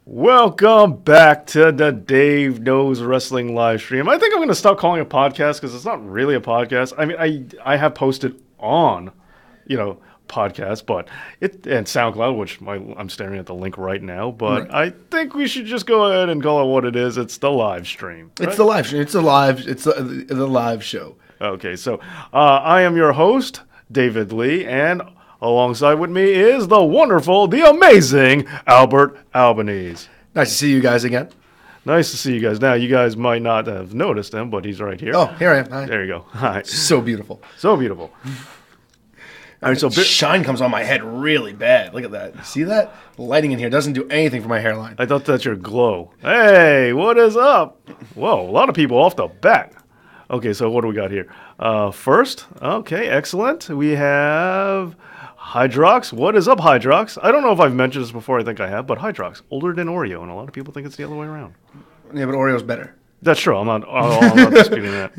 Welcome back to the Dave Knows Wrestling live stream. I think I'm going to stop calling it a podcast because it's not really a podcast. I mean, I have posted on, podcast, but and SoundCloud, which I'm staring at the link right now. But right. I think we should just go ahead and call it what it is. It's the live stream. Right? It's the live stream. It's the live show. Okay, so I am your host, David Lee, and alongside with me is the wonderful, the amazing Albert Albanese. Nice to see you guys again. Nice to see you guys. Now, you guys might not have noticed him, but he's right here. Oh, here I am. Hi. There you go. Hi. So beautiful. So beautiful. All right, so shine comes on my head really bad. Look at that. You see that? The lighting in here doesn't do anything for my hairline. I thought that's your glow. Hey, what is up? Whoa, a lot of people off the bat. Okay, so what do we got here? First, okay, excellent. We have Hydrox. What is up, Hydrox? I don't know if I've mentioned this before. I think I have, but Hydrox, older than Oreo, and a lot of people think it's the other way around. Yeah, but Oreo's better. That's true. I'm not disputing that.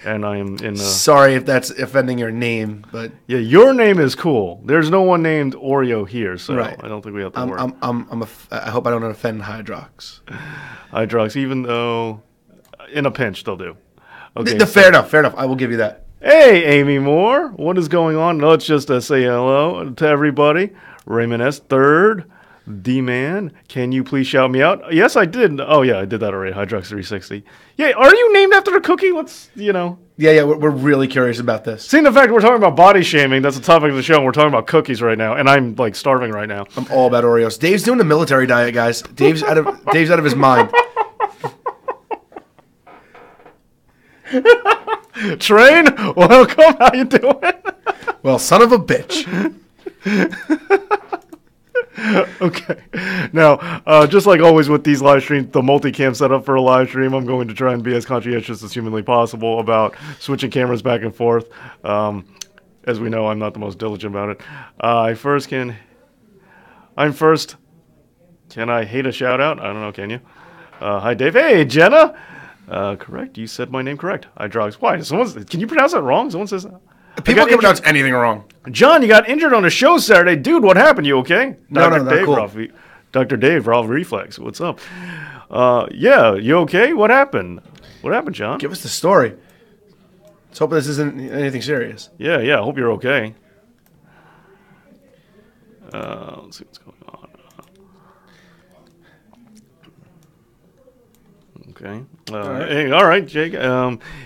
And I am in. Sorry if that's offending your name, but yeah, your name is cool. There's no one named Oreo here, so right. I don't think we have to worry. I hope I don't offend Hydrox. Hydrox, even though in a pinch they'll do. Okay, fair enough. I will give you that. Hey, Amy Moore, what is going on? Let's just say hello to everybody. Raymond S. Third, D-Man, can you please shout me out? Yes, I did. Oh, yeah, I did that already. Hydrox 360. Yeah, are you named after a cookie? Let's, Yeah, we're really curious about this. Seeing the fact we're talking about body shaming, that's the topic of the show, and we're talking about cookies right now, and I'm, starving right now. I'm all about Oreos. Dave's doing a military diet, guys. Dave's out of his mind. Train, welcome. How you doing? Well, son of a bitch. Okay. Now, just like always with these live streams, the multicam setup for a live stream, I'm going to try and be as conscientious as humanly possible about switching cameras back and forth. As we know, I'm not the most diligent about it. I'm first. Can I hate a shout out? I don't know. Can you? Hi, Dave. Hey, Jenna. Correct. You said my name correct. Hydrox. Why? Can you pronounce that wrong? Someone says that. People can pronounce anything wrong. John, you got injured on a show Saturday. Dude, what happened? You okay? No, not cool. Dr. Dave, Raw Reflex. What's up? Yeah, you okay? What happened? What happened, John? Give us the story. Let's hope this isn't anything serious. Yeah, I hope you're okay. Let's see what's going on. Okay. All right, Jake.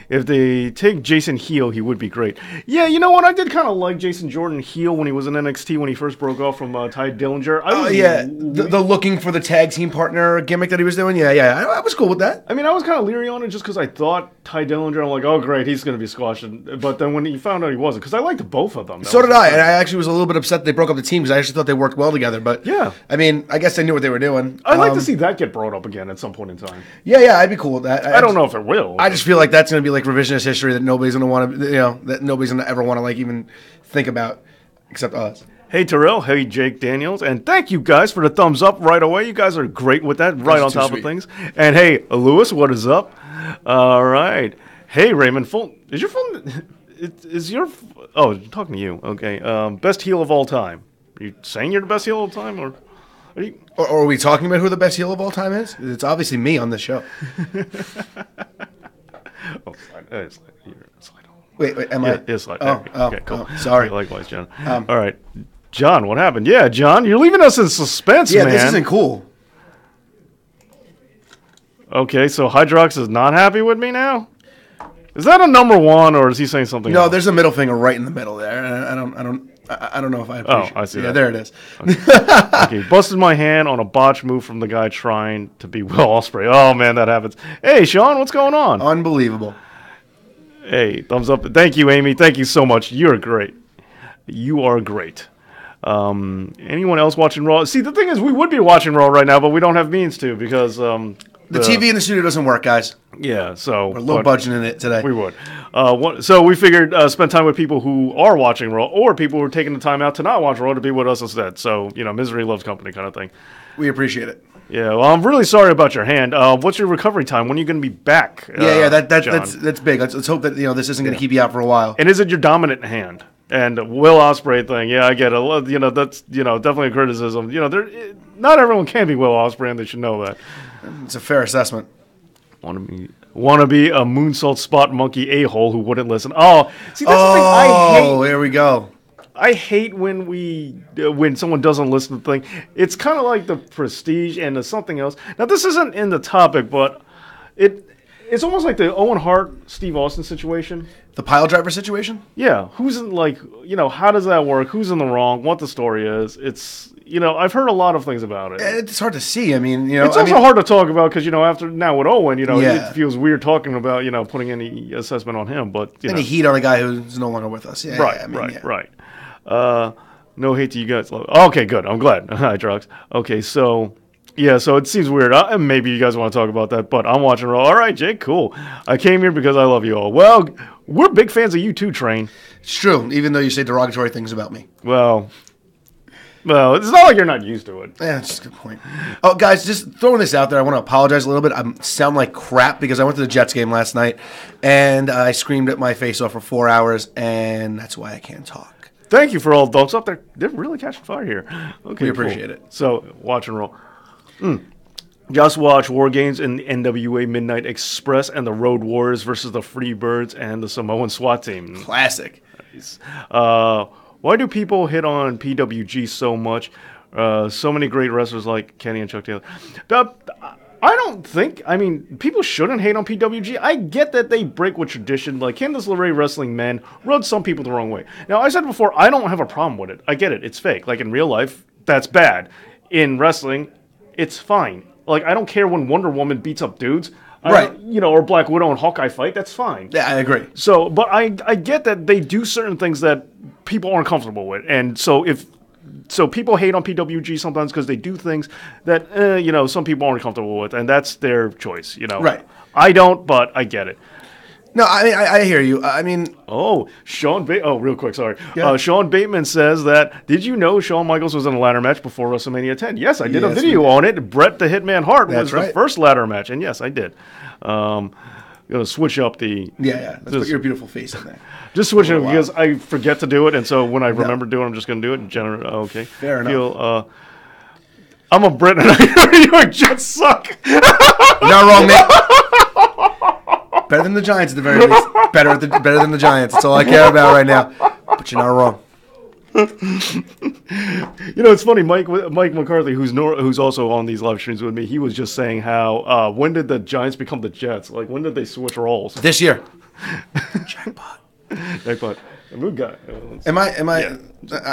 If they take Jason heel, he would be great. Yeah, you know what? I did kind of like Jason Jordan heel when he was in NXT when he first broke off from Ty Dillinger. The looking for the tag team partner gimmick that he was doing. Yeah. I was cool with that. I mean, I was kind of leery on it just because I thought Ty Dillinger, I'm like, oh, great, he's going to be squashed. But then when he found out he wasn't, because I liked both of them. So did I. And I actually was a little bit upset they broke up the team because I actually thought they worked well together. But yeah. I mean, I guess they knew what they were doing. I'd like to see that get brought up again at some point in time. Yeah, I'd be cool with that. I don't know if it will. I just feel like that's going to be like revisionist history that nobody's going to want to, that nobody's going to ever want to even think about except us. Hey, Terrell. Hey, Jake Daniels. And thank you guys for the thumbs up right away. You guys are great with that, right on top of things. And hey, Lewis, what is up? All right. Hey, Raymond. Is your phone? Oh, I'm talking to you. Okay. Best heel of all time. Are you saying you're the best heel of all time, or? Or are we talking about who the best heel of all time is? It's obviously me on this show. Slide on. Wait, am I? Yeah, slide. Okay, cool. Sorry. Likewise, John. All right. John, what happened? Yeah, John, you're leaving us in suspense, man. Yeah, this isn't cool. Okay, so Hydrox is not happy with me now? Is that a number one, or is he saying something else? No, there's a middle finger right in the middle there. I don't know if I appreciate it. Oh, I see that. Yeah, there it is. Okay, busted my hand on a botch move from the guy trying to be Will Ospreay. Oh, man, that happens. Hey, Sean, what's going on? Unbelievable. Hey, thumbs up. Thank you, Amy. Thank you so much. You're great. You are great. Anyone else watching Raw? See, the thing is, we would be watching Raw right now, but we don't have means to because the TV in the studio doesn't work, guys. Yeah, so we're low budget in it today. We would. So we figured spend time with people who are watching Raw, or people who are taking the time out to not watch Raw to be with us instead. So misery loves company, kind of thing. We appreciate it. Yeah, well, I'm really sorry about your hand. What's your recovery time? When are you going to be back? That's big. Let's hope that this isn't going to keep you out for a while. And is it your dominant hand? And Will Ospreay thing, yeah, I get it. You know, that's definitely a criticism. You know, not everyone can be Will Ospreay, and they should know that. It's a fair assessment. Want to be a moonsault spot monkey a-hole who wouldn't listen. Oh, see, that's the thing I hate. Oh, here we go. I hate when someone doesn't listen to the thing. It's kind of like the Prestige and the something else. Now, this isn't in the topic, but it's almost like the Owen Hart, Steve Austin situation. The pile driver situation? Yeah. Who's in, like, how does that work? Who's in the wrong? What the story is? It's, I've heard a lot of things about it. It's hard to see. I mean, it's also hard to talk about because, after now with Owen, Yeah. it feels weird talking about, putting any assessment on him. But, any heat on a guy who's no longer with us. Yeah, Right, right. No hate to you guys. Okay, good. I'm glad. Hi, Drugs. Okay, so it seems weird. Maybe you guys want to talk about that, but I'm watching Raw. All right, Jake, cool. I came here because I love you all. Well, we're big fans of you too, Train. It's true, even though you say derogatory things about me. Well, it's not like you're not used to it. Yeah, that's a good point. Oh, guys, just throwing this out there, I want to apologize a little bit. I sound like crap because I went to the Jets game last night, and I screamed at my face off for 4 hours, and that's why I can't talk. Thank you for all the thumbs up. They're really catching fire here. Okay, we appreciate it. So, watch and roll. Just watch War Games in the NWA Midnight Express and the Road Warriors versus the Freebirds and the Samoan SWAT team. Classic. Nice. Why do people hit on PWG so much? So many great wrestlers like Kenny and Chuck Taylor. I don't think, people shouldn't hate on PWG. I get that they break with tradition. Like, Candice LeRae Wrestling Men rubbed some people the wrong way. Now, I said before, I don't have a problem with it. I get it. It's fake. Like, in real life, that's bad. In wrestling, it's fine. Like, I don't care when Wonder Woman beats up dudes. Right. Or Black Widow and Hawkeye fight. That's fine. Yeah, I agree. So, but I get that they do certain things that people aren't comfortable with. And so people hate on PWG sometimes because they do things that, some people aren't comfortable with, and that's their choice, Right. I don't, but I get it. No, I hear you. Real quick, sorry. Yeah. Sean Bateman says that, did you know Shawn Michaels was in a ladder match before WrestleMania 10? Yes, I did a video on it. Bret the Hitman Hart was the first ladder match, and yes, I did. Going to switch up the... Yeah. Let's put your beautiful face in there. Just switch it because I forget to do it, and so when I remember doing it, I'm just going to do it. Okay. Fair enough. I'm a Brit, and New York Jets suck. You're not wrong, mate. Better than the Giants at the very least. Better than the Giants. That's all I care about right now. But you're not wrong. It's funny. Mike McCarthy, who's also on these live streams with me, he was just saying how when did the Giants become the Jets? Like, when did they switch roles? This year. Jackpot. Good guy. Am I? I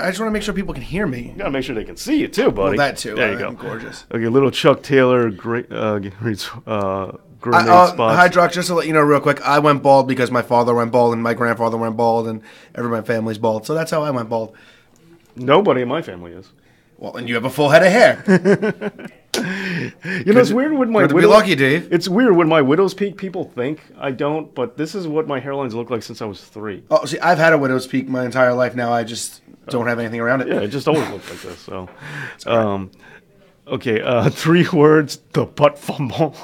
just want to make sure people can hear me. You gotta make sure they can see you too, buddy. Well, that too. There you go. Gorgeous. Okay, little Chuck Taylor, great grenade spots. Hydrox, just to let you know real quick, I went bald because my father went bald and my grandfather went bald and everybody in my family's bald. So that's how I went bald. Nobody in my family is. Well, and you have a full head of hair. It's weird with my widow. Be lucky, Dave. It's weird when my widow's peak. People think I don't, but this is what my hairlines look like since I was 3. Oh, see, I've had a widow's peak my entire life. Now I just don't have anything around it. Yeah, it just always looks like this. So, okay, 3 words: the butt fumble.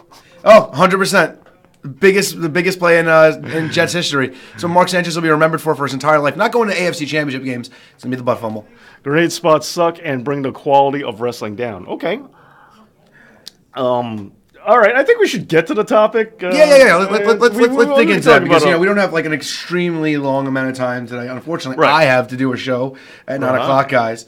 Oh, 100%. The biggest play in Jets history. So Mark Sanchez will be remembered for his entire life. Not going to AFC Championship games. It's going to be the butt fumble. Grenade spots suck and bring the quality of wrestling down. Okay. All right, I think we should get to the topic. Yeah. Let's dig into that because we don't have like an extremely long amount of time today. Unfortunately, I have to do a show at 9 o'clock, guys.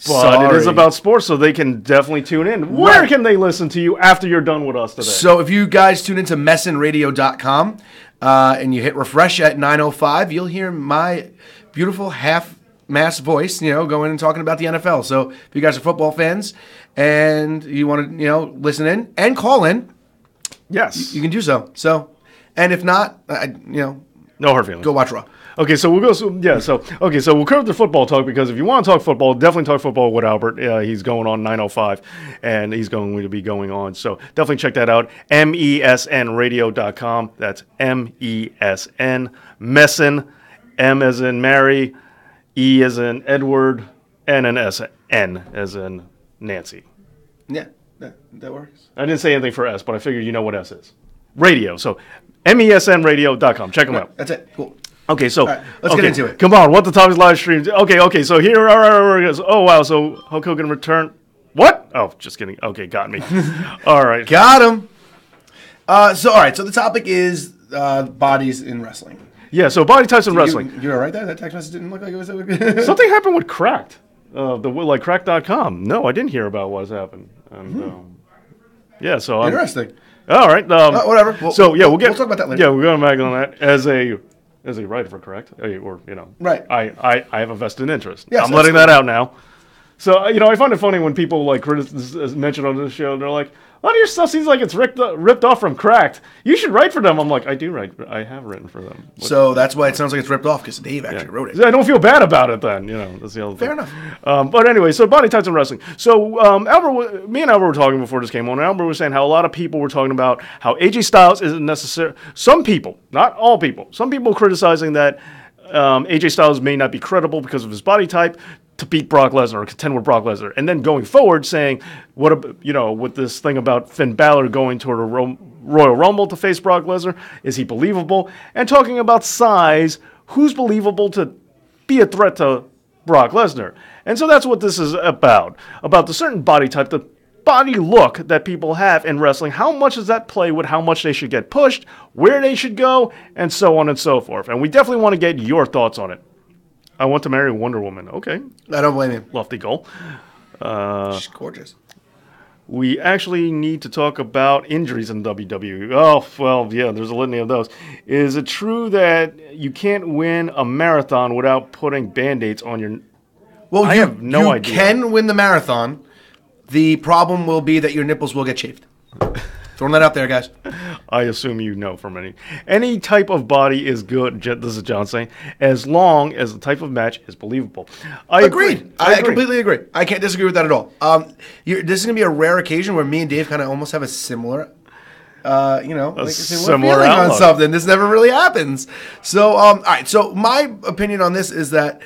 But it is about sports, so they can definitely tune in. Where can they listen to you after you're done with us today? So if you guys tune into messenradio.com and you hit refresh at 9:05, you'll hear my beautiful half-mass voice, going and talking about the NFL. So if you guys are football fans and you want to, listen in and call in, yes, you can do so. So, and if not, no hard feelings. Go watch Raw. Okay, so we'll go. So we'll cover the football talk because if you want to talk football, definitely talk football with Albert. He's going on 9:05, and he's going to be going on. So definitely check that out. mesnradio.com. That's MESN. Messin. M as in Mary, E as in Edward, and an S N as in Nancy. Yeah, that works. I didn't say anything for S, but I figured you know what S is. Radio. So mesnradio.com. Check them out. That's it. Cool. Okay, so right, let's get into it. Come on, what the Tommy's live streams? Okay, so here are oh wow, so Hulk Hogan return. What? Oh, just kidding. Okay, got me. All right, Got him. All right. So the topic is bodies in wrestling. yeah. So body types in wrestling. You all right there? That text message didn't look like it was. Something happened with Cracked. Cracked.com. No, I didn't hear about what's happened. And yeah, so Interesting. all right. Whatever. We'll talk about that later. Yeah, we're going back on that as a writer for Correct, or Right. I have a vested interest. Yes, I'm letting that out now. So I find it funny when people like mention on this show, they're like, a lot of your stuff seems like it's ripped off from Cracked. You should write for them. I'm like, I do write. I have written for them. So that's why it sounds like it's ripped off because Dave actually wrote it. I don't feel bad about it then. That's the other thing. Fair enough. But anyway, so body types in wrestling. So me and Albert were talking before this came on. And Albert was saying how a lot of people were talking about how AJ Styles isn't necessary. Some people, not all people, some people criticizing that AJ Styles may not be credible because of his body type to beat Brock Lesnar or contend with Brock Lesnar, and then going forward saying, with this thing about Finn Balor going toward a Royal Rumble to face Brock Lesnar, is he believable? And talking about size, who's believable to be a threat to Brock Lesnar? And so that's what this is about the certain body type, the body look that people have in wrestling. How much does that play with how much they should get pushed, where they should go, and so on and so forth. And we definitely want to get your thoughts on it. I want to marry Wonder Woman. Okay. I don't blame you. Lofty goal. She's gorgeous. We actually need to talk about injuries in WWE. Oh, well, yeah, there's a litany of those. Is it true that you can't win a marathon without putting Band-Aids on your... Well, I have no idea. You can win the marathon. The problem will be that your nipples will get shaved. Throwing that out there, guys. I assume you know from any type of body is good. This is John saying, as long as the type of match is believable. Agreed. I completely agree. I can't disagree with that at all. This is gonna be a rare occasion where me and Dave kind of almost have a similar, similar feeling outlook on something. This never really happens. So, all right. So my opinion on this is that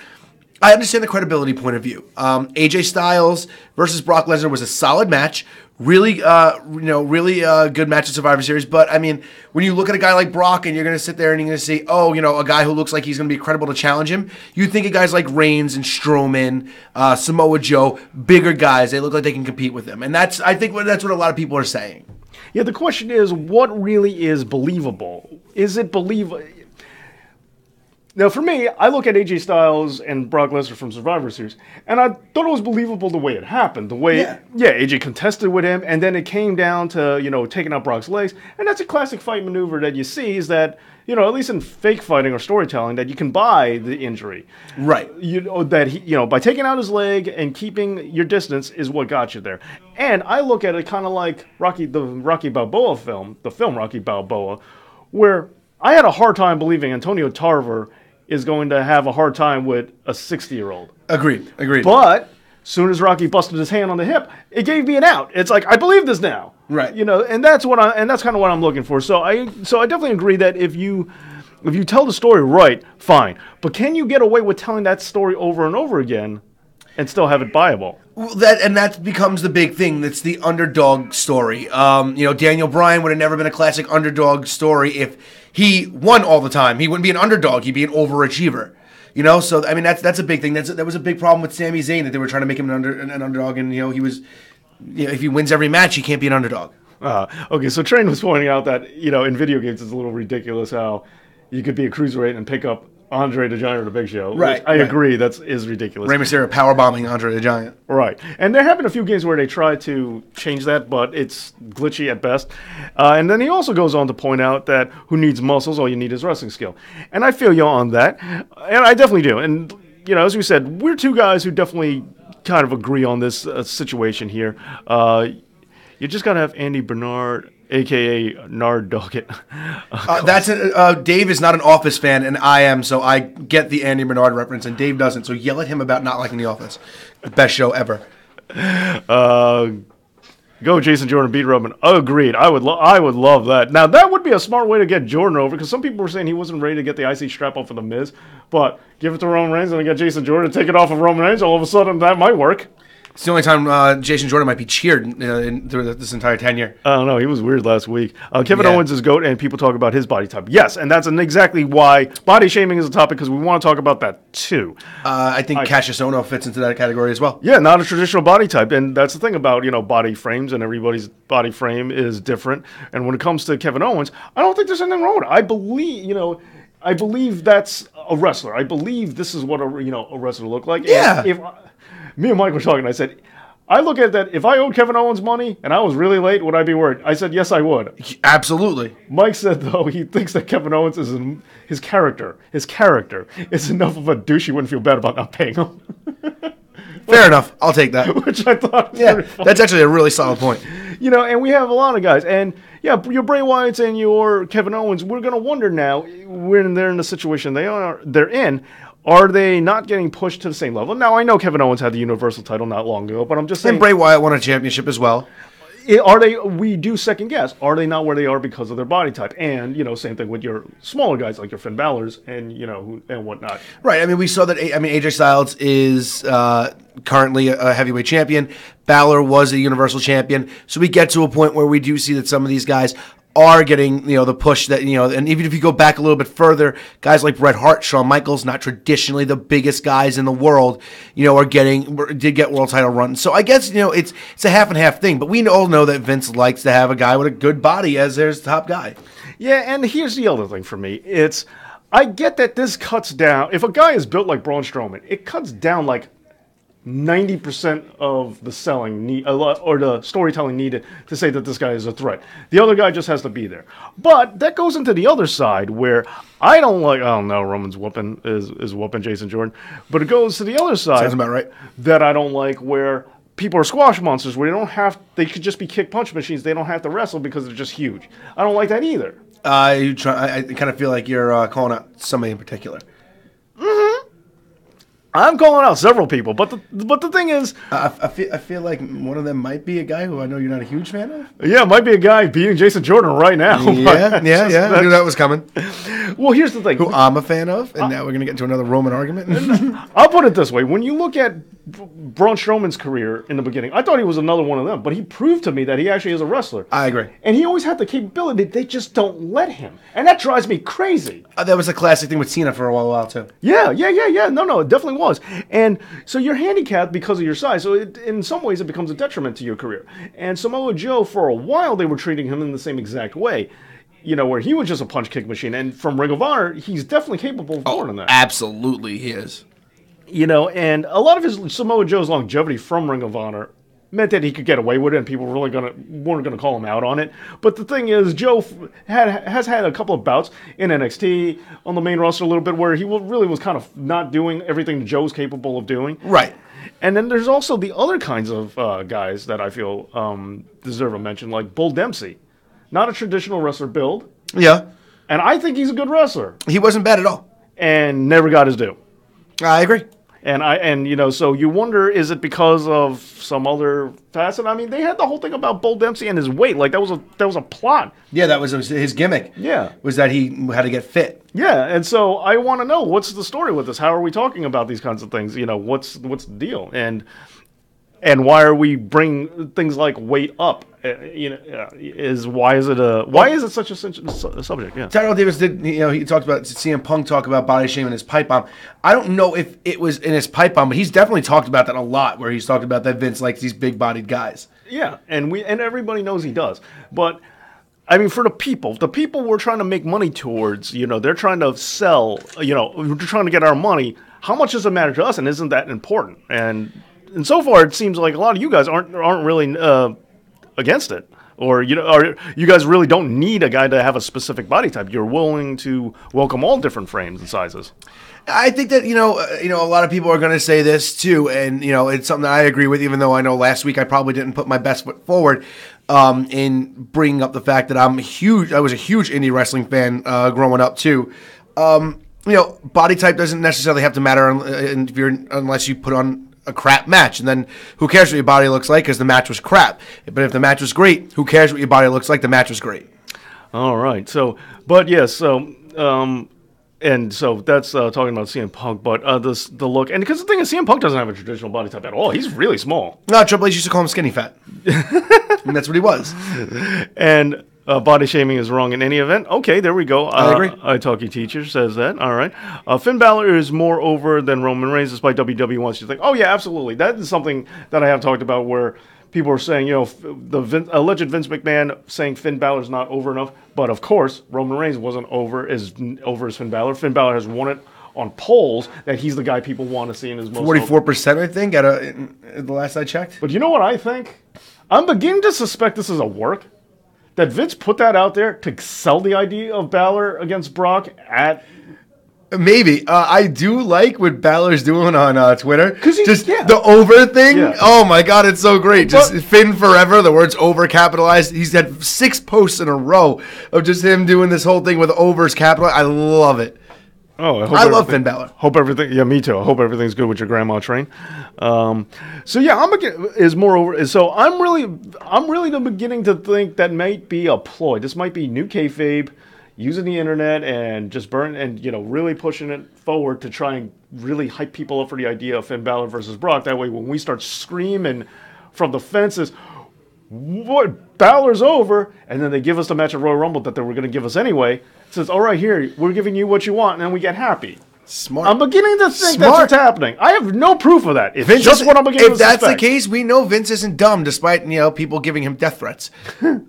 I understand the credibility point of view. AJ Styles versus Brock Lesnar was a solid match. Really good match at Survivor Series. But, I mean, when you look at a guy like Brock and you're going to sit there and you're going to say, a guy who looks like he's going to be credible to challenge him, you think of guys like Reigns and Strowman, Samoa Joe, bigger guys. They look like they can compete with them. And I think that's what a lot of people are saying. Yeah, the question is, what really is believable? Is it believable? Now, for me, I look at AJ Styles and Brock Lesnar from Survivor Series, and I thought it was believable the way it happened. The way, AJ contested with him, and then it came down to, taking out Brock's legs. And that's a classic fight maneuver that you see is that, at least in fake fighting or storytelling, that you can buy the injury. Right. By taking out his leg and keeping your distance is what got you there. And I look at it kind of like the Rocky Balboa film, the film Rocky Balboa, where I had a hard time believing Antonio Tarver is going to have a hard time with a 60-year-old. Agreed. But soon as Rocky busted his hand on the hip, it gave me an out. It's like, I believe this now. Right. And that's kind of what I'm looking for. So I definitely agree that if you tell the story right, fine. But can you get away with telling that story over and over again and still have it viable? Well, that becomes the big thing. That's the underdog story. Daniel Bryan would have never been a classic underdog story if he won all the time. He wouldn't be an underdog. He'd be an overachiever. So I mean that's a big thing. That was a big problem with Sami Zayn, that they were trying to make him an underdog, and he was, if he wins every match, he can't be an underdog. Okay, so Train was pointing out that in video games it's a little ridiculous how you could be a cruiserweight and pick up Andre the Giant or the Big Show. Right. I agree, that is ridiculous. Rey Mysterio powerbombing Andre the Giant. Right. And there have been a few games where they try to change that, but it's glitchy at best. And then he also goes on to point out that who needs muscles? All you need is wrestling skill. And I feel you on that. And I definitely do. And, as we said, we're two guys who definitely kind of agree on this situation here. You just got to have Andy Bernard, a.k.a. Nard Doggett. Dave is not an Office fan, and I am, so I get the Andy Bernard reference, and Dave doesn't. So yell at him about not liking The Office. Best show ever. Go Jason Jordan, beat Roman. Agreed. I would love that. Now, that would be a smart way to get Jordan over, because some people were saying he wasn't ready to get the IC strap off of The Miz. But give it to Roman Reigns and get Jason Jordan, take it off of Roman Reigns, all of a sudden that might work. It's the only time Jason Jordan might be cheered through this entire tenure. I don't know. He was weird last week. Kevin Yeah. Owens is GOAT, and people talk about his body type. Yes, and that's exactly why body shaming is a topic, because we want to talk about that too. I think Cassius Ohno fits into that category as well. Yeah, not a traditional body type, and that's the thing about body frames, and everybody's body frame is different. And when it comes to Kevin Owens, I don't think there's anything wrong with it. I believe that's a wrestler. I believe this is what a wrestler look like. Yeah. And me and Mike were talking, I said, I look at that. If I owed Kevin Owens money and I was really late, would I be worried? I said, yes, I would. Absolutely. Mike said, though, he thinks that Kevin Owens is his character. His character is enough of a douche he wouldn't feel bad about not paying him. Fair enough. I'll take that. Which I thought was Yeah, pretty funny. that's actually a really solid point. And we have a lot of guys. And, yeah, your Bray Wyatts and your Kevin Owens, we're going to wonder now, when they're in the situation they're in, are they not getting pushed to the same level? Now, I know Kevin Owens had the Universal title not long ago, but I'm just saying... And Bray Wyatt won a championship as well. We do second guess. Are they not where they are because of their body type? And, same thing with your smaller guys like your Finn Balor's and, and whatnot. Right. I mean, we saw that. AJ Styles is currently a heavyweight champion. Balor was a Universal champion. So we get to a point where we do see that some of these guys are getting, the push that, and even if you go back a little bit further, guys like Bret Hart, Shawn Michaels, not traditionally the biggest guys in the world, did get world title runs. So I guess, it's a half and half thing, but we all know that Vince likes to have a guy with a good body as their top guy. Yeah, and here's the other thing for me. I get that this cuts down, if a guy is built like Braun Strowman, it cuts down like 90% of the selling or the storytelling needed to say that this guy is a threat. The other guy just has to be there. But that goes into the other side where I don't like, oh no, Roman's whooping is whooping Jason Jordan. But it goes to the other side. Sounds about right. That I don't like, where people are squash monsters, where they could just be kick punch machines. They don't have to wrestle because they're just huge. I don't like that either. I kind of feel like you're calling out somebody in particular. I'm calling out several people, but the thing is, I feel like one of them might be a guy who I know you're not a huge fan of. Yeah, it might be a guy beating Jason Jordan right now. Yeah. I knew that was coming. Well, here's the thing. Who I'm a fan of, and now we're going to get into another Roman argument. I'll put it this way. When you look at Braun Strowman's career in the beginning, I thought he was another one of them, but he proved to me that he actually is a wrestler. I agree. And he always had the capability. They just don't let him. And that drives me crazy. That was a classic thing with Cena for a while too. Yeah. No, it definitely was. And so you're handicapped because of your size. So in some ways, it becomes a detriment to your career. And Samoa Joe, for a while, they were treating him in the same exact way. Where he was just a punch kick machine. And from Ring of Honor, he's definitely capable of more than that. Absolutely, he is. And a lot of his Samoa Joe's longevity from Ring of Honor meant that he could get away with it, and people weren't gonna call him out on it. But the thing is, Joe has had a couple of bouts in NXT on the main roster a little bit where he really was kind of not doing everything Joe's capable of doing. Right. And then there's also the other kinds of guys that I feel deserve a mention, like Bull Dempsey. Not a traditional wrestler build. Yeah. And I think he's a good wrestler. He wasn't bad at all. And never got his due. I agree. So you wonder, is it because of some other facet? I mean, they had the whole thing about Bull Dempsey and his weight. Like, that was a plot. Yeah, that was his gimmick. Yeah. Was that he had to get fit. Yeah, and so I want to know, what's the story with this? How are we talking about these kinds of things? What's the deal? And why are we bringing things like weight up? Why is it such a subject? Yeah. Tyrell Davis did. He talked about CM Punk talk about body shaming in his pipe bomb. I don't know if it was in his pipe bomb, but he's definitely talked about that a lot. Where he's talked about that Vince likes these big bodied guys. Yeah, and everybody knows he does. But I mean, for the people we're trying to make money towards. They're trying to sell. We're trying to get our money. How much does it matter to us? And isn't that important? And so far, it seems like a lot of you guys aren't really against it, or you guys really don't need a guy to have a specific body type. You're willing to welcome all different frames and sizes. I think that a lot of people are going to say this too, and it's something that I agree with. Even though I know last week I probably didn't put my best foot forward in bringing up the fact that I was a huge indie wrestling fan growing up too. Body type doesn't necessarily have to matter unless you put on a crap match, and then who cares what your body looks like because the match was crap. But if the match was great, who cares what your body looks like? The match was great. All right. So, but yes. and so that's talking about CM Punk, but the look, and because the thing is, CM Punk doesn't have a traditional body type at all. He's really small. No, Triple H used to call him skinny fat. And that's what he was. And body shaming is wrong in any event. Okay, there we go. I agree. Italki Teacher says that. All right. Finn Balor is more over than Roman Reigns, despite WWE wants you to think, oh, yeah, absolutely. That is something that I have talked about where people are saying, the alleged Vince McMahon saying Finn Balor's not over enough. But, of course, Roman Reigns wasn't over as Finn Balor. Finn Balor has won it on polls that he's the guy people want to see in his most 44%, I think, at the last I checked. But you know what I think? I'm beginning to suspect this is a work. That Vince put that out there to sell the idea of Balor against Brock at... Maybe. I do like what Balor's doing on Twitter. Just yeah. the over thing. Yeah. Oh, my God, it's so great. Just But- Finn forever. The word's over capitalized. He's had 6 posts in a row of just him doing this whole thing with overs capitalized. I love it. Oh, I love Finn Balor. Hope everything. Yeah, me too. I hope everything's good with your grandma train. So yeah, I'm really beginning to think that might be a ploy. This might be new kayfabe, using the internet and just really pushing it forward to try and really hype people up for the idea of Finn Balor versus Brock. That way, when we start screaming from the fences, what Balor's over, and then they give us the match at Royal Rumble that they were going to give us anyway. It says, all right, here, we're giving you what you want, and then we get happy. Smart. I'm beginning to think that's what's happening. I have no proof of that. It's just what I'm beginning to If that's suspect. the case, we know Vince isn't dumb, despite people giving him death threats. What?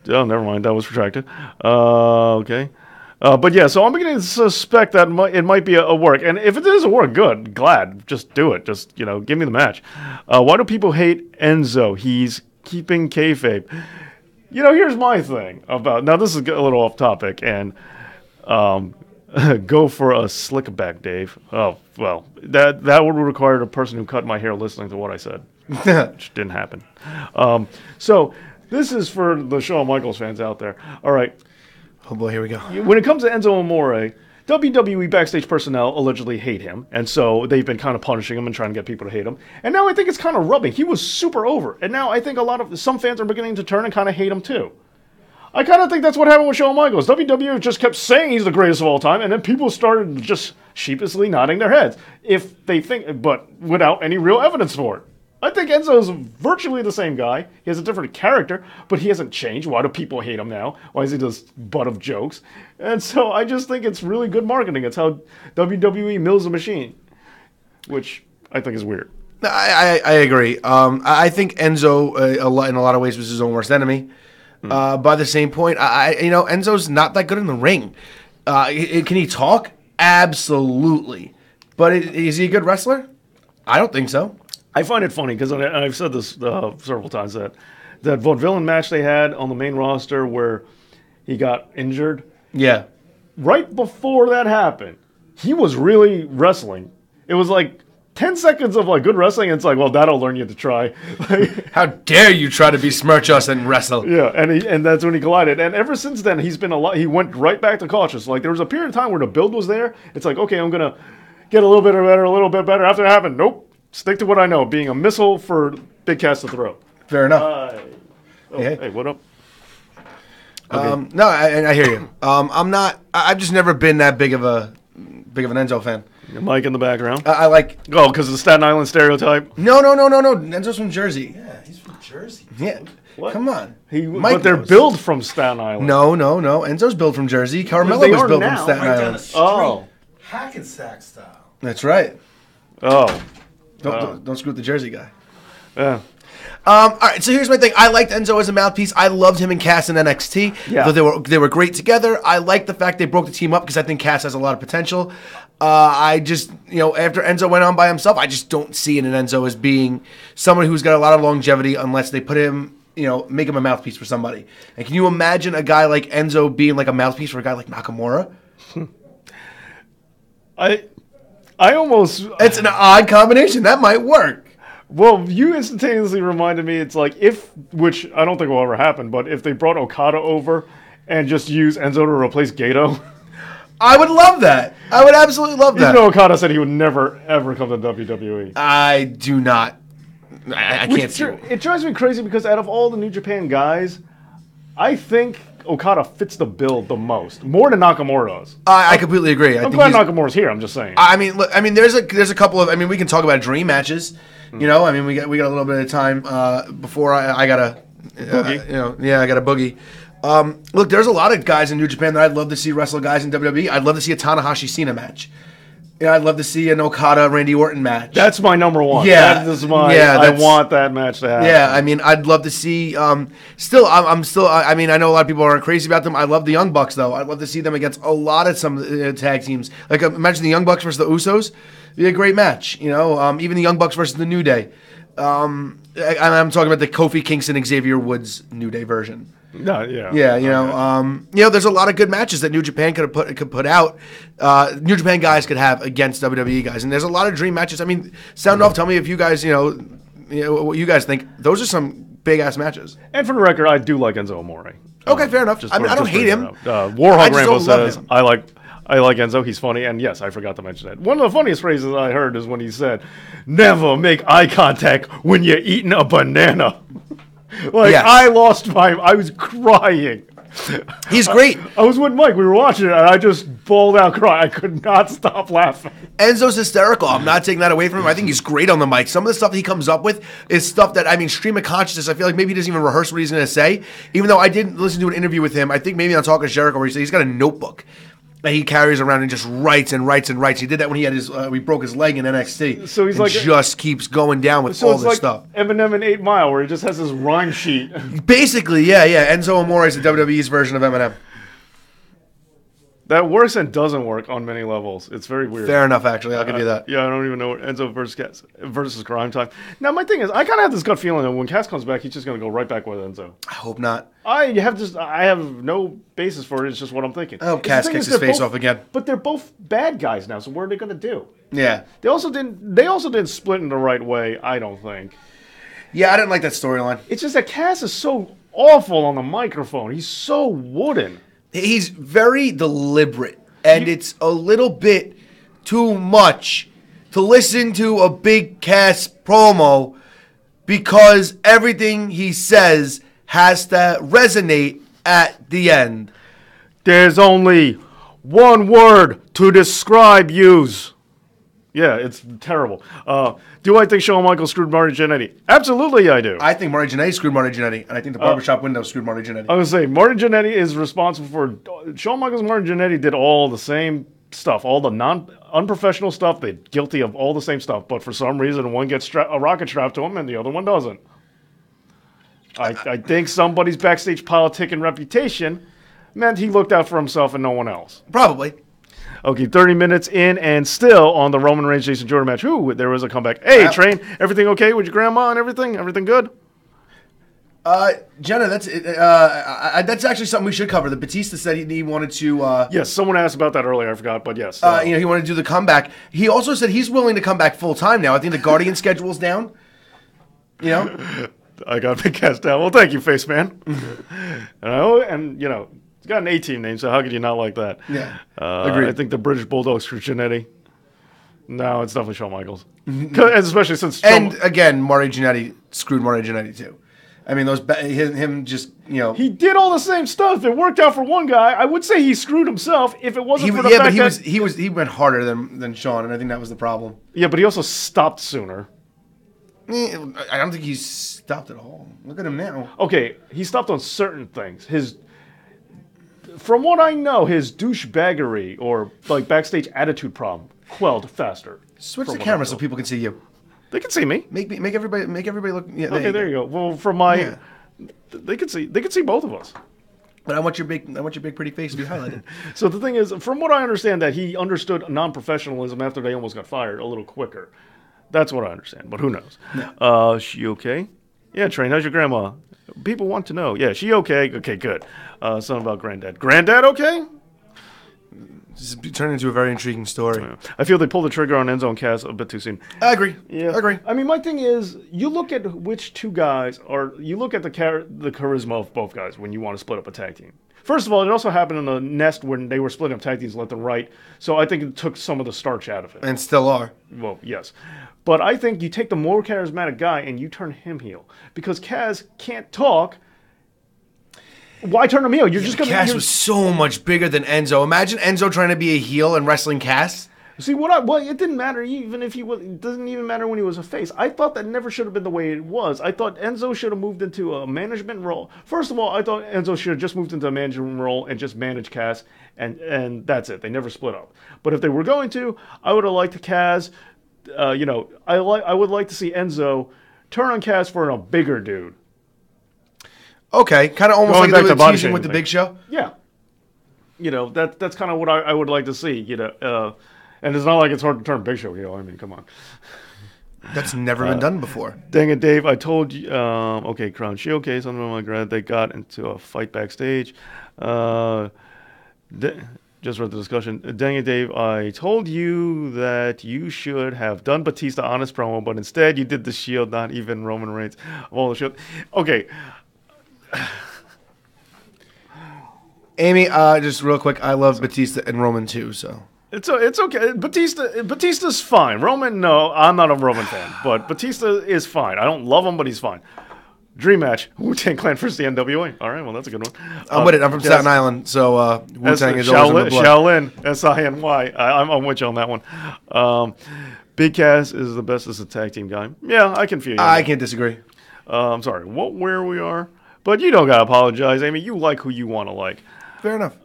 Oh, never mind. That was retracted. Okay. But yeah, so I'm beginning to suspect that it might be a work. And if it is a work, good. Glad. Just do it. Just, give me the match. Why do people hate Enzo? He's keeping kayfabe. Here's my thing about... Now, this is a little off topic, and go for a slick back, Dave. Oh, well, that would require a person who cut my hair listening to what I said, which didn't happen. So this is for the Shawn Michaels fans out there. All right. Oh, boy, here we go. When it comes to Enzo Amore, WWE backstage personnel allegedly hate him, and so they've been kind of punishing him and trying to get people to hate him. And now I think it's kind of rubbing. He was super over, and now I think some fans are beginning to turn and kind of hate him too. I kind of think that's what happened with Shawn Michaels. WWE just kept saying he's the greatest of all time, and then people started just sheepishly nodding their heads if they think, but without any real evidence for it. I think Enzo's virtually the same guy. He has a different character, but he hasn't changed. Why do people hate him now? Why is he this butt of jokes? And so I just think it's really good marketing. It's how WWE mills the machine, which I think is weird. I agree. I think Enzo, in a lot of ways, was his own worst enemy. By the same point, Enzo's not that good in the ring. Can he talk? Absolutely. But is he a good wrestler? I don't think so. I find it funny because I've said this several times that Vaudevillain match they had on the main roster where he got injured. Yeah. Right before that happened, he was really wrestling. It was like 10 seconds of good wrestling, and it's like, well, that'll learn you to try. How dare you try to besmirch us and wrestle? Yeah, and that's when he collided. And ever since then, he's been he went right back to cautious. There was a period of time where the build was there. It's like, okay, I'm going to get a little bit better. After it happened, nope. Stick to what I know, being a missile for Big Cass to throw. Fair enough. Hey, what up? Okay. No, I hear you. I've just never been that big of an Enzo fan. Your mic in the background. I like. Oh, because of the Staten Island stereotype? No. Enzo's from Jersey. Yeah, he's from Jersey. Yeah. What? Come on. But they're built from Staten Island. No. Enzo's built from Jersey. Carmelo They was are built now. from Staten Right down the Island. street. Oh. Hackensack style. That's right. Oh. Don't screw with the Jersey guy. Yeah. All right, so here's my thing. I liked Enzo as a mouthpiece. I loved him and Cass in NXT. Yeah. Though they were great together. I like the fact they broke the team up because I think Cass has a lot of potential. I just, after Enzo went on by himself, I just don't see it in Enzo as being someone who's got a lot of longevity unless they put him, make him a mouthpiece for somebody. And can you imagine a guy like Enzo being like a mouthpiece for a guy like Nakamura? I almost... It's an odd combination. That might work. Well, you instantaneously reminded me, it's like which I don't think will ever happen, but if they brought Okada over and just used Enzo to replace Gato... I would love that. I would absolutely love that. Even though Okada said he would never, ever come to WWE. I do not. I can't see it. It drives me crazy because out of all the New Japan guys, I think Okada fits the bill the most, more than Nakamura does. I completely agree. I'm glad Nakamura's here. I'm just saying. I mean, look, there's a couple of. We can talk about dream matches. You know, we got a little bit of time before I gotta. I got a boogie. Look, there's a lot of guys in New Japan that I'd love to see wrestle guys in WWE. I'd love to see a Tanahashi Cena match. I'd love to see an Okada Randy Orton match. That's my number one. Yeah, that is my. Yeah, I want that match to happen. Yeah, I'd love to see. Still, I'm still. I know a lot of people aren't crazy about them. I love the Young Bucks though. I'd love to see them against a lot of some tag teams. Like imagine the Young Bucks versus the Usos. It'd be a great match. You know, even the Young Bucks versus the New Day. I'm talking about the Kofi Kingston Xavier Woods New Day version. No, yeah. Yeah, there's a lot of good matches that New Japan could put out. New Japan guys could have against WWE guys, and there's a lot of dream matches. Sound off. Tell me if you guys, what you guys think. Those are some big ass matches. And for the record, I do like Enzo Amore. Okay, fair enough. I don't hate him. Warhawk Rambo says I like Enzo. He's funny, and yes, I forgot to mention that. One of the funniest phrases I heard is when he said, "Never make eye contact when you're eating a banana." Yes. I was crying. He's great. I was with Mike. We were watching it, and I just bawled out crying. I could not stop laughing. Enzo's hysterical. I'm not taking that away from him. I think he's great on the mic. Some of the stuff that he comes up with is stuff that, stream of consciousness, I feel like maybe he doesn't even rehearse what he's going to say. Even though I did listen to an interview with him, I think maybe on Talking Jericho, where he said he's got a notebook that he carries around and just writes and writes and writes. He did that when he had he broke his leg in NXT. So he's just keeps going down with all this stuff. Eminem in 8 Mile, where he just has this rhyme sheet. Basically, yeah. Enzo Amore is the WWE's version of Eminem. That works and doesn't work on many levels. It's very weird. Fair enough, actually. I'll give you that. Yeah, I don't even know what Enzo versus Grime Time. Now, my thing is, I kind of have this gut feeling that when Cass comes back, he's just going to go right back with Enzo. I hope not. I have no basis for it. It's just what I'm thinking. I hope Cass kicks his face off again. But they're both bad guys now, so what are they going to do? Yeah. They also didn't split in the right way, I don't think. Yeah, I didn't like that storyline. It's just that Cass is so awful on the microphone. He's so wooden. He's very deliberate. And it's a little bit too much to listen to a Big Cass promo because everything he says has to resonate at the end. There's only one word to describe yous. Yeah, it's terrible. Do I think Shawn Michaels screwed Marty Jannetty? Absolutely, I do. I think Marty Jannetty screwed Marty Jannetty, and I think the barbershop window screwed Marty Jannetty. I was going to say, Marty Jannetty is responsible for... Shawn Michaels and Marty Jannetty did all the same stuff, all the unprofessional stuff. They're guilty of all the same stuff, but for some reason, one gets a rocket strapped to him and the other one doesn't. I think somebody's backstage politic and reputation meant he looked out for himself and no one else. Probably. Okay, 30 minutes in and still on the Roman Reigns Jason Jordan match. Ooh, there was a comeback. Hey, Train, everything okay with your grandma and everything? Everything good? Jenna, that's actually something we should cover. The Batista said he wanted to... yes, someone asked about that earlier. I forgot, but yes. He wanted to do the comeback. He also said he's willing to come back full-time now. I think the Guardian schedule's down. You know? I got Big Cass down. Well, thank you, Face Man. He's got an A-team name, so how could you not like that? Yeah, agreed. I think the British Bulldog screwed Jannetty. No, it's definitely Shawn Michaels. Especially since... again, Marty Jannetty screwed Marty Jannetty, too. Him just, He did all the same stuff. It worked out for one guy. I would say he scred himself if it wasn't for the fact that... he went harder than Shawn, and I think that was the problem. Yeah, but he also stopped sooner. I don't think he stopped at all. Look at him now. Okay, he stopped on certain things. From what I know, his douchebaggery or backstage attitude problem quelled faster. Switch the camera so people can see you. They can see me. Make everybody look. Yeah, there you go. Well, they can see both of us. But I want your big pretty face to be highlighted. So the thing is, from what I understand, that he understood non-professionalism after they almost got fired a little quicker. That's what I understand, but who knows? No. She okay? Yeah, Train, how's your grandma? People want to know. Yeah, she okay? Okay, good. Something about Granddad. Granddad okay? This is turning into a very intriguing story. Yeah. I feel they pulled the trigger on Enzo and Cass a bit too soon. I agree. Yeah, I agree. My thing is, you look at which two guys you look at the charisma of both guys when you want to split up a tag team. First of all, it also happened in the Nest when they were splitting up tag teams left and right, so I think it took some of the starch out of it. And still are. Well, yes. But I think you take the more charismatic guy and you turn him heel. Because Cass can't talk. Why turn him heel? You're just going Cass to... was so much bigger than Enzo. Imagine Enzo trying to be a heel and wrestling Cass. See, well, it didn't matter even if he was... It doesn't even matter when he was a face. I thought that never should have been the way it was. I thought Enzo should have moved into a management role. First of all, I thought Enzo should have just moved into a management role and just managed Cass, and that's it. They never split up. But if they were going to, I would have liked Cass... I would like to see Enzo turn on Cass for a bigger dude. Okay, kind of almost Going like back they to were body teasing with the shaming Big Show. Yeah. That's kind of what I would like to see, and it's not like it's hard to turn Big Show heel. I mean, come on. That's never been done before. Dang it, Dave. I told you. Okay, Crown Shield case. I'm like that. They got into a fight backstage. Just read the discussion. Dang it, Dave. I told you that you should have done Batista honest promo, but instead you did the Shield, not even Roman Reigns. Of all the Shield. Okay. Amy, just real quick, I love Batista and Roman too, so. It's okay. Batista's fine. Roman, no, I'm not a Roman fan, but Batista is fine. I don't love him, but he's fine. Dream match: Wu-Tang Clan versus the NWA. All right, well that's a good one. I'm with it. I'm from Staten Island, so Wu-Tang is always in my blood. Shaolin, S-I-N-Y. I'm with you on that one. Big Cass is the best as a tag team guy. Yeah, I can feel you. I can't disagree. I'm sorry. Where we are, but you don't gotta apologize, Amy. You like who you want to like. Fair enough.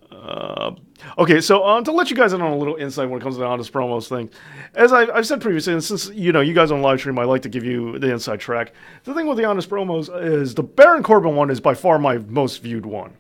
Okay, so to let you guys in on a little insight when it comes to the honest promos thing, as I've said previously, and since you guys on live stream, I like to give you the inside track. The thing with the honest promos is the Baron Corbin one is by far my most viewed one,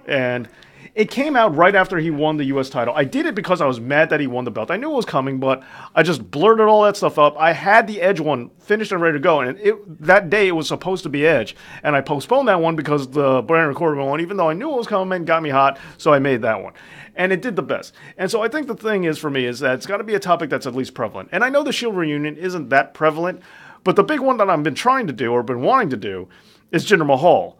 and it came out right after he won the U.S. title. I did it because I was mad that he won the belt. I knew it was coming, but I just blurted all that stuff up. I had the Edge one finished and ready to go, and that day it was supposed to be Edge, and I postponed that one because the Baron Corbin one, even though I knew it was coming, got me hot, so I made that one. And it did the best. And so I think the thing is for me is that it's got to be a topic that's at least prevalent. And I know the Shield reunion isn't that prevalent, but the big one that I've been trying to do or been wanting to do is Jinder Mahal.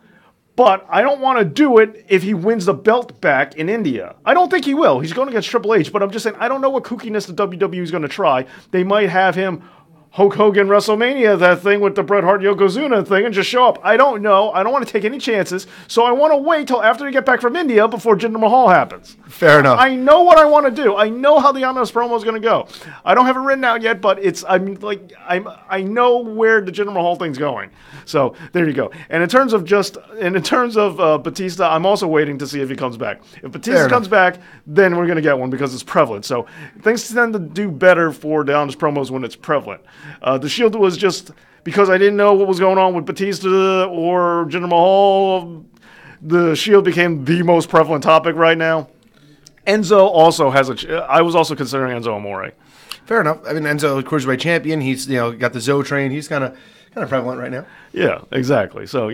But I don't want to do it if he wins the belt back in India. I don't think he will. He's going against Triple H, but I'm just saying I don't know what kookiness the WWE is going to try. They might have him Hulk Hogan WrestleMania, that thing with the Bret Hart Yokozuna thing, and just show up. I don't know. I don't want to take any chances, so I want to wait till after they get back from India before Jinder Mahal happens. Fair enough. I know what I want to do. I know how the honest promo is going to go. I don't have it written out yet, but I know where the Jinder Mahal thing's going. So there you go. And in terms of Batista, I'm also waiting to see if he comes back. If Batista comes back, then we're going to get one because it's prevalent. So things tend to do better for the honest promos when it's prevalent. The Shield was just because I didn't know what was going on with Batista or Jinder Mahal. The Shield became the most prevalent topic right now. Enzo also has I was also considering Enzo Amore. Fair enough. I mean, Enzo, Cruiserweight champion. He's got the Zoe train. He's kind of prevalent right now. Yeah, exactly. So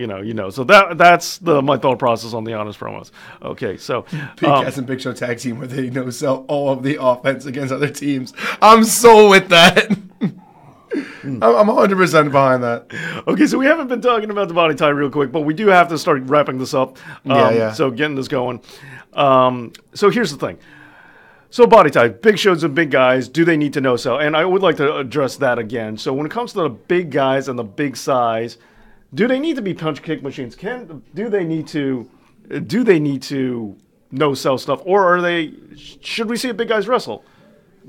So that's my thought process on the honest promos. Okay, so Big Cass and Big Show tag team where they no-sell all of the offense against other teams. I'm so with that. I'm 100% behind that. Okay, so we haven't been talking about the body tie real quick, but we do have to start wrapping this up. So getting this going. So here's the thing. So body type, big shows and big guys, do they need to know so? And I would like to address that again. So when it comes to the big guys and the big size, do they need to be punch kick machines? Do they need to no sell stuff, or should we see a big guys wrestle?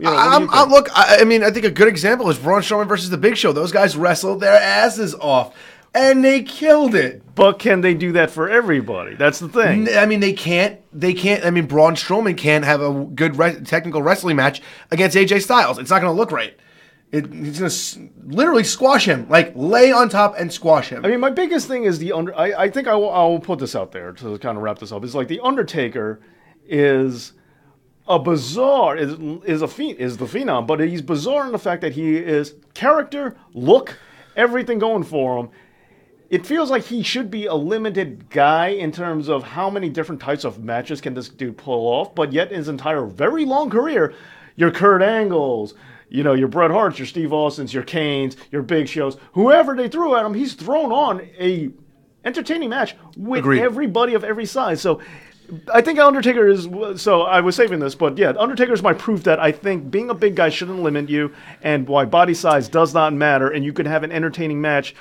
I mean, I think a good example is Braun Strowman versus the Big Show. Those guys wrestled their asses off, and they killed it. But can they do that for everybody? That's the thing. I mean, they can't. I mean, Braun Strowman can't have a good technical wrestling match against AJ Styles. It's not going to look right. He's going to literally squash him, like lay on top and squash him. I mean, my biggest thing is I think I will put this out there to kind of wrap this up. It's like the Undertaker is a bizarre is the phenom, but he's bizarre in the fact that he is character, look, everything going for him. It feels like he should be a limited guy in terms of how many different types of matches can this dude pull off, but yet in his entire very long career, your Kurt Angles, your Bret Harts, your Steve Austins, your Kanes, your Big Shows, whoever they threw at him, he's thrown on a entertaining match with everybody of every size. So I think Undertaker is, so I was saving this, but yeah, Undertaker is my proof that I think being a big guy shouldn't limit you, and why body size does not matter, and you can have an entertaining match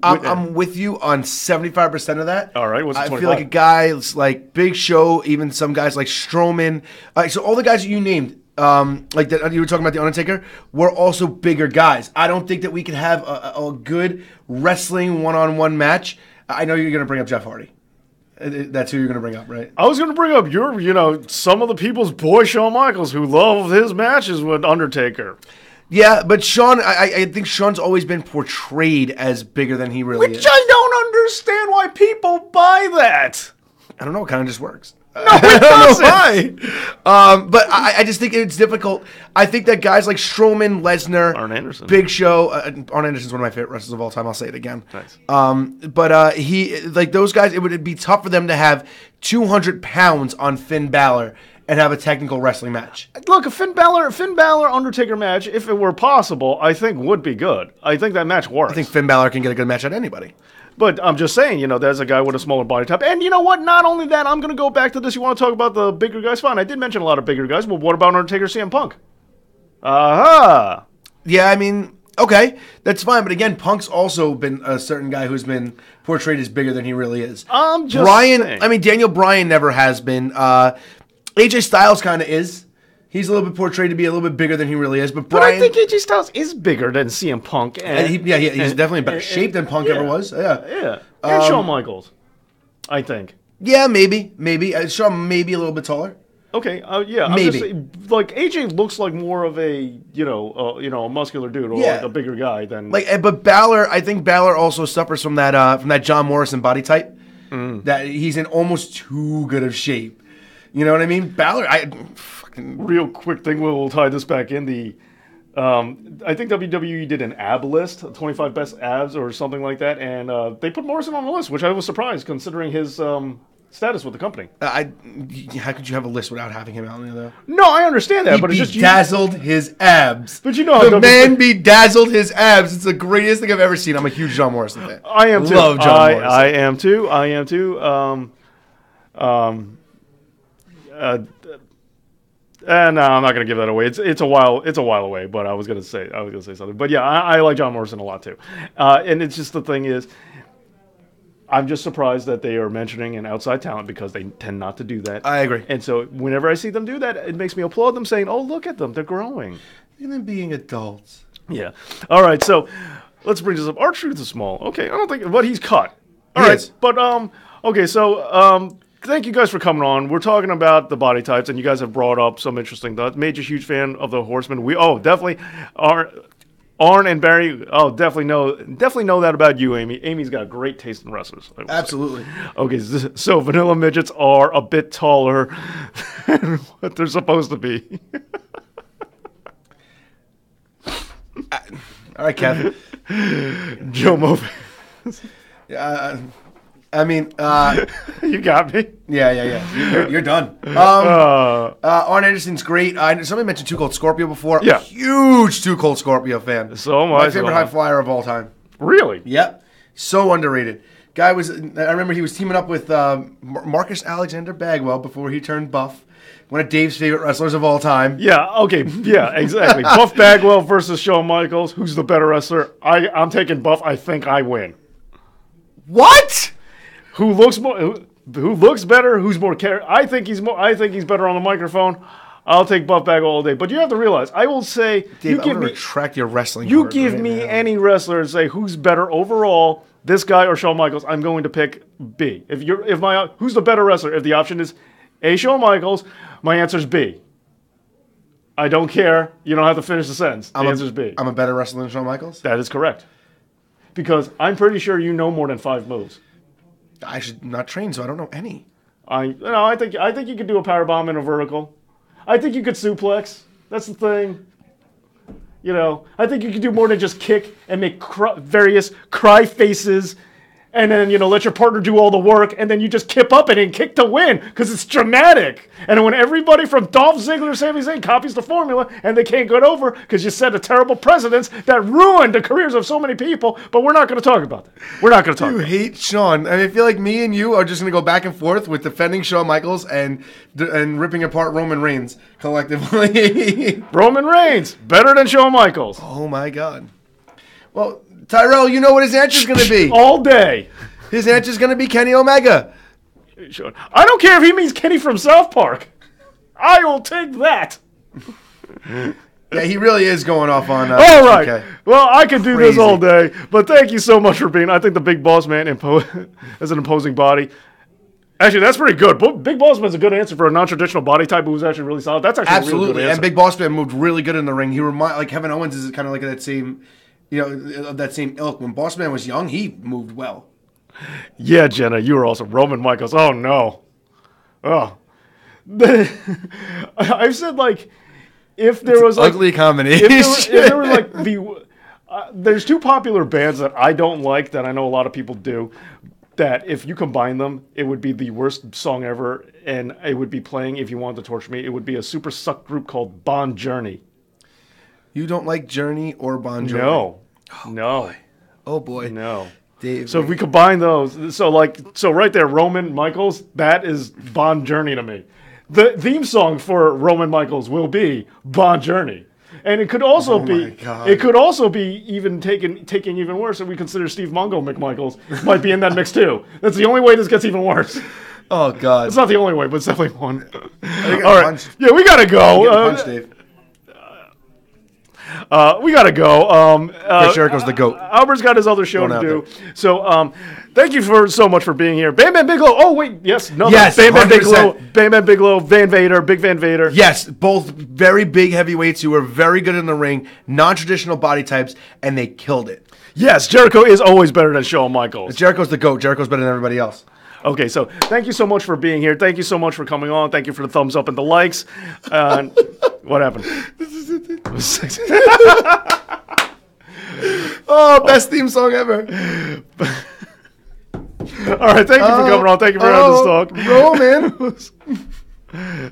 I'm with you on 75% of that. All right, what's the I 25? feel like a guy like Big Show, even some guys like Strowman. So all the guys that you named, like that you were talking about the Undertaker, were also bigger guys. I don't think that we can have a good wrestling one-on-one match. I know you're going to bring up Jeff Hardy. That's who you're going to bring up, right? I was going to bring up some of the people's boy Shawn Michaels who love his matches with Undertaker. Yeah, but Shawn, I think Shawn's always been portrayed as bigger than he really is. Which I don't understand why people buy that. I don't know. It kind of just works. No, it doesn't. But I just think it's difficult. I think that guys like Strowman, Lesnar, Arn Anderson. Big Show, Arn Anderson's one of my favorite wrestlers of all time. I'll say it again. Nice. But he, like those guys, it would be tough for them to have 200 pounds on Finn Balor and have a technical wrestling match. Look, a Finn Balor Undertaker match, if it were possible, I think would be good. I think that match works. I think Finn Balor can get a good match out of anybody. But I'm just saying, there's a guy with a smaller body type. And you know what? Not only that, I'm going to go back to this. You want to talk about the bigger guys? Fine. I did mention a lot of bigger guys. Well, what about Undertaker, CM Punk? Aha! Yeah, I mean, okay, that's fine. But again, Punk's also been a certain guy who's been portrayed as bigger than he really is. I'm just saying. I mean, Daniel Bryan never has been. AJ Styles kind of is. He's a little bit portrayed to be a little bit bigger than he really is. But Bryan, I think AJ Styles is bigger than CM Punk. And he's definitely in better shape than Punk ever was. Yeah. Yeah. And Shawn Michaels, I think. Yeah, maybe. Shawn maybe a little bit taller. Okay, yeah. I'm Maybe. just saying, like AJ looks like more of a a muscular dude or Yeah. like a bigger guy than But Balor, I think Balor also suffers from that John Morrison body type. That he's in almost too good of shape. You know what I mean? Balor, Real quick thing. We'll tie this back in the. I think WWE did an ab list, 25 best abs or something like that, and they put Morrison on the list, which I was surprised considering his status with the company. how could you have a list without having him out there, though? No, I understand that, but it's just bedazzled his abs. But you know how the man bedazzled his abs. It's the greatest thing I've ever seen. I'm a huge John Morrison fan. I am too. Love John Morrison. I am too. I am too. No, I'm not gonna give that away. It's a while away. But I was gonna say something. But yeah, I like John Morrison a lot too. And it's just the thing is, I'm just surprised that they are mentioning an outside talent because they tend not to do that. I agree. And so whenever I see them do that, it makes me applaud them, saying, "Oh, look at them, they're growing." Even being adults. Yeah. All right. So let's bring this up. R-Truth is small. Okay. I don't think, but he's cut. All He right. is. But okay. So thank you guys for coming on. We're talking about the body types, and you guys have brought up some interesting thoughts. Major huge fan of the Horsemen. We definitely are. Arn and Barry, definitely know that about you, Amy. Amy's got a great taste in wrestlers. Absolutely. Okay, so vanilla midgets are a bit taller than what they're supposed to be. All right, Kevin. Joe Mofe. I mean, You got me. yeah. You're done. Arn Anderson's great. Somebody mentioned Too Cold Scorpio before. Yeah. Huge Too Cold Scorpio fan. So am I, My so favorite am I. high flyer of all time. Really? Yep. So underrated. I remember he was teaming up with Marcus Alexander Bagwell before he turned buff. One of Dave's favorite wrestlers of all time. Yeah, okay. Yeah, exactly. Buff Bagwell versus Shawn Michaels. Who's the better wrestler? I'm taking Buff. I think I win. What? Who looks more? Who looks better? Who's more I think he's better on the microphone. I'll take Buff Bagwell all day. But you have to realize, I will say, Dave, I'm going to retract your wrestling you card give right me now. any wrestler and say who's better overall, this guy or Shawn Michaels. I'm going to pick B. Who's the better wrestler? If the option is A, Shawn Michaels, my answer is B. I don't care. You don't have to finish the sentence. The answer is B. I'm a better wrestler than Shawn Michaels? That is correct. Because I'm pretty sure you know more than 5 moves. I should not train, so I don't know any. I think you could do a power bomb in a vertical. I think you could suplex. That's the thing. I think you could do more than just kick and make various cry faces, and then let your partner do all the work, and then you just kip up and kick to win because it's dramatic. And when everybody from Dolph Ziggler to Sami Zayn copies the formula, and they can't get over because you set a terrible precedence that ruined the careers of so many people. But we're not going to talk about that. We're not going to talk. You about hate Shawn. I feel like me and you are just going to go back and forth with defending Shawn Michaels and ripping apart Roman Reigns collectively. Roman Reigns better than Shawn Michaels. Oh my God. Well, Tyrell, you know what his answer's going to be. All day. His answer's going to be Kenny Omega. Sure. I don't care if he means Kenny from South Park. I will take that. Yeah, he really is going off on. All right. Okay. Well, I could do this Crazy. all day, but thank you so much for being. I think the Big Boss Man has an imposing body. Actually, that's pretty good. Big Boss Man's a good answer for a non-traditional body type who was actually really solid. That's actually a really Absolutely. good answer. And Big Boss Man moved really good in the ring. He like Kevin Owens is kind of like that same, of that same ilk. When Boss Man was young, he moved well. Yeah, Jenna, you were also Roman Michaels. Oh no. Oh. I've said like if there was like Ugly combination. if there was like there's two popular bands that I don't like that I know a lot of people do. That if you combine them, it would be the worst song ever, and it would be playing if you wanted to torture me. It would be a super suck group called Bon Journey. You don't like Journey or Bon Jovi? No, no, Oh boy. no. Dave. So if we combine those, so right there, Roman Michaels, that is Bon Journey to me. The theme song for Roman Michaels will be Bon Journey. And it could also my God. it could also be even taking even worse if we consider Steve Mongo McMichaels might be in that mix too. That's the only way this gets even worse. Oh God. It's not the only way, but it's definitely one. I All right, punched. yeah, we gotta go. Punch, Dave. We gotta go. Chris Jericho's the GOAT. Albert's got his other show Going to out do. So, thank you so much for being here. Bam Bam Bigelow. Oh wait, yes, no, Yes, Bam Bam 100%. Bigelow. Bam Bam Bigelow. Van Vader. Big Van Vader. Yes, both very big heavyweights who are very good in the ring, non-traditional body types, and they killed it. Yes, Jericho is always better than Shawn Michaels. Jericho's the GOAT. Jericho's better than everybody else. Okay, so thank you so much for being here. Thank you so much for coming on. Thank you for the thumbs up and the likes. What happened? Oh, best theme song ever. All right, thank you for coming on. Thank you for having this talk. Roman.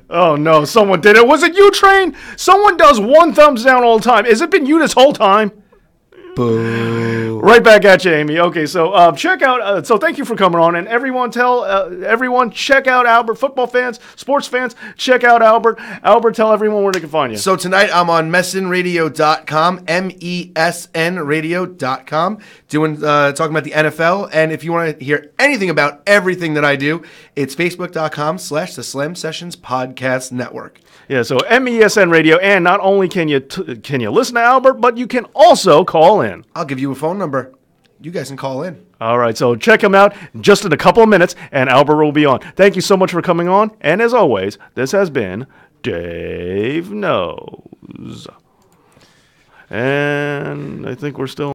Oh no, someone did it. Was it you, Train? Someone does one thumbs down all the time. Has it been you this whole time? Boo. Right back at you, Amy. Okay, so check out. So thank you for coming on, and everyone check out Albert. Football fans, sports fans, check out Albert. Albert, tell everyone where they can find you. So tonight I'm on messenradio.com, mesnradio.com, talking about the NFL. And if you want to hear anything about everything that I do, it's facebook.com/the Slam Sessions Podcast Network. Yeah, so MESN Radio, and not only can you listen to Albert, but you can also call in. I'll give you a phone number. You guys can call in. All right, so check him out just in a couple of minutes, and Albert will be on. Thank you so much for coming on, and as always, this has been Dave Knows. And I think we're still...